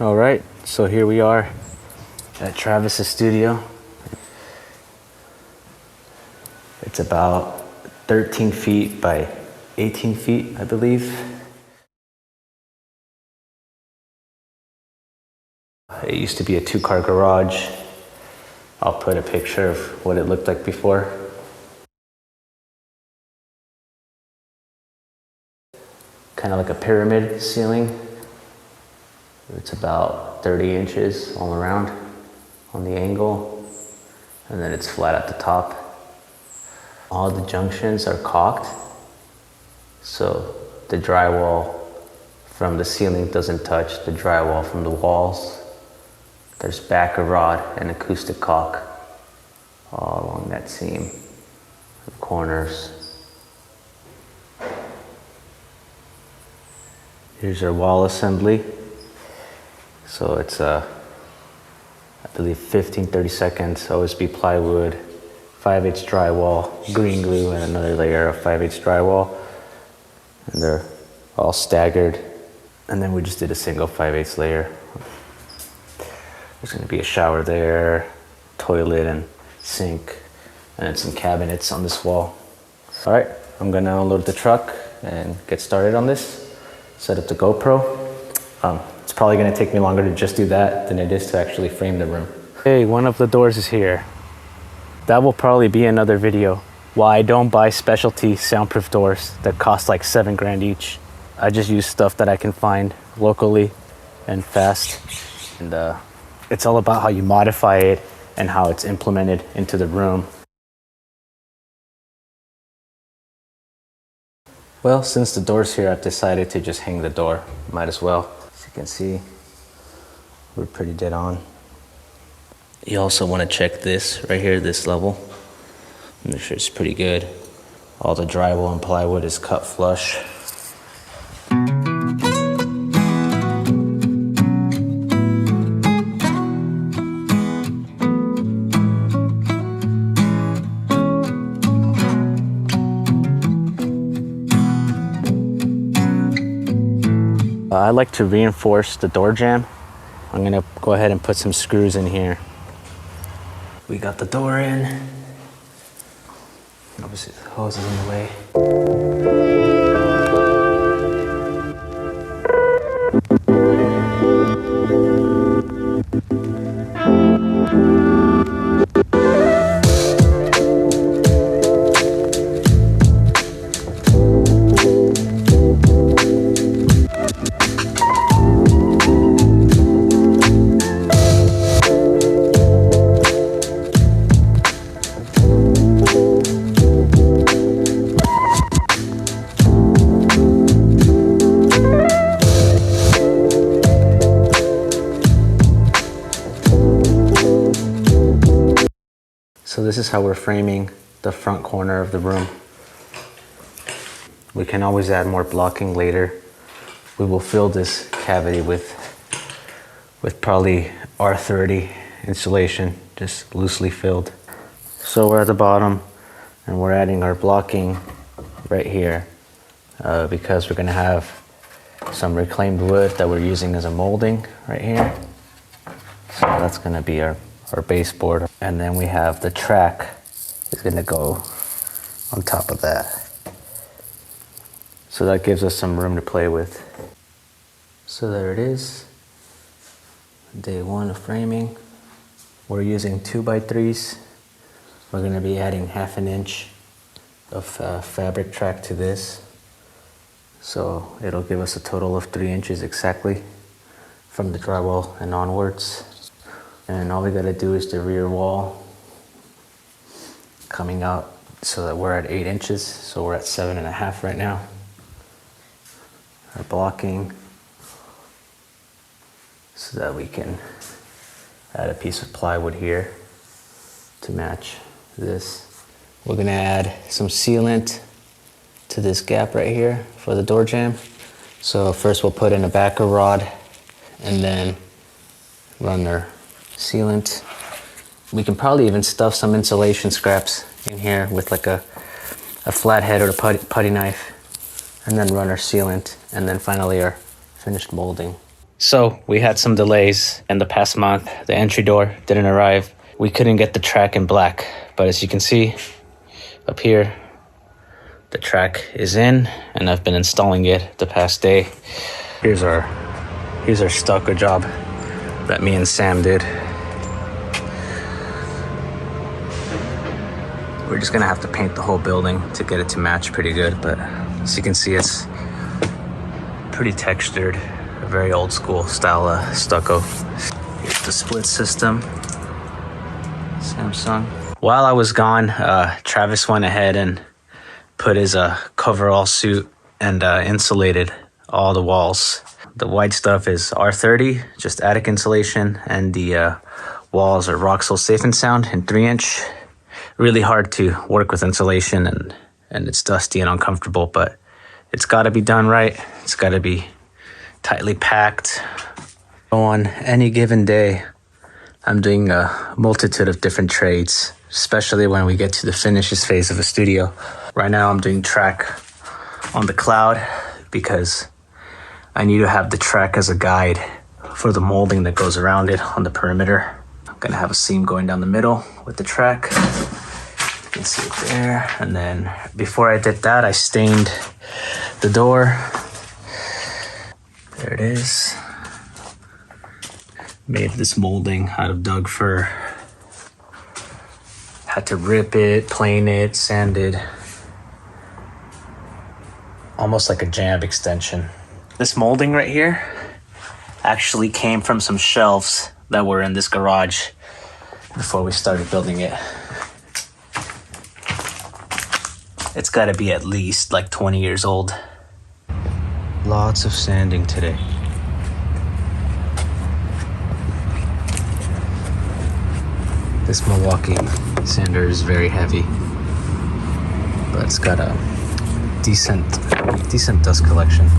All right, so here we are at Travis's studio. It's about 13 feet by 18 feet, I believe. It used to be a 2-car garage. I'll put a picture of what it looked like before. Kind of like a pyramid ceiling. It's about 30 inches all around on the angle, and then it's flat at the top. All the junctions are caulked, so the drywall from the ceiling doesn't touch the drywall from the walls. There's backer rod and acoustic caulk all along that seam, the corners. Here's our wall assembly. So it's I believe 15-30 seconds, OSB plywood, 5/8 drywall, green glue, and another layer of 5/8 drywall. And they're all staggered. And then we just did a single 5/8 layer. There's gonna be a shower there, toilet and sink, and then some cabinets on this wall. All right, I'm gonna unload the truck and get started on this. Set up the GoPro. It's probably gonna take me longer to just do that than it is to actually frame the room. Hey, one of the doors is here. That will probably be another video. Why I don't buy specialty soundproof doors that cost like 7 grand each. I just use stuff that I can find locally and fast. And it's all about how you modify it and how it's implemented into the room. Well, since the door's here, I've decided to just hang the door. Might as well. As you can see, we're pretty dead on. You also want to check this right here, this level. Make sure it's pretty good. All the drywall and plywood is cut flush. I like to reinforce the door jamb. I'm gonna go ahead and put some screws in here. We got the door in. Obviously the hose is in the way. So this is how we're framing the front corner of the room. We can always add more blocking later. We will fill this cavity with probably R30 insulation, just loosely filled. So we're at the bottom and we're adding our blocking right here because we're gonna have some reclaimed wood that we're using as a molding right here. So that's gonna be our baseboard. And then we have the track is gonna go on top of that. So that gives us some room to play with. So there it is. Day 1 of framing. We're using 2x3s. We're gonna be adding 1/2 inch of fabric track to this. So it'll give us a total of 3 inches exactly from the drywall and onwards. And all we gotta do is the rear wall coming out so that we're at 8 inches. So we're at 7.5 right now. Our blocking so that we can add a piece of plywood here to match this. We're gonna add some sealant to this gap right here for the door jamb. So first we'll put in a backer rod and then run our sealant. We can probably even stuff some insulation scraps in here with like a flathead or a putty knife, and then run our sealant, and then finally our finished molding. So we had some delays in the past month. The entry door didn't arrive. We couldn't get the track in black, but as you can see up here, the track is in, and I've been installing it the past day. Here's our stucco job that me and Sam did. We're just gonna have to paint the whole building to get it to match pretty good, but as you can see, it's pretty textured, a very old school style stucco. Here's the split system, Samsung. While I was gone, Travis went ahead and put his coverall suit and insulated all the walls. The white stuff is R30, just attic insulation, and the walls are Roxol Safe and Sound in 3-inch. Really hard to work with insulation, and it's dusty and uncomfortable, but it's got to be done right. It's got to be tightly packed. On any given day, I'm doing a multitude of different trades, especially when we get to the finishes phase of a studio. Right now I'm doing track on the cloud because I need to have the track as a guide for the molding that goes around it on the perimeter. I'm gonna have a seam going down the middle with the track. You can see it there. And then before I did that, I stained the door. There it is. Made this molding out of Doug fir. Had to rip it, plane it, sand it. Almost like a jamb extension. This molding right here actually came from some shelves that were in this garage before we started building it. It's gotta be at least like 20 years old. Lots of sanding today. This Milwaukee sander is very heavy, but it's got a decent dust collection.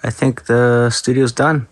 I think the studio's done.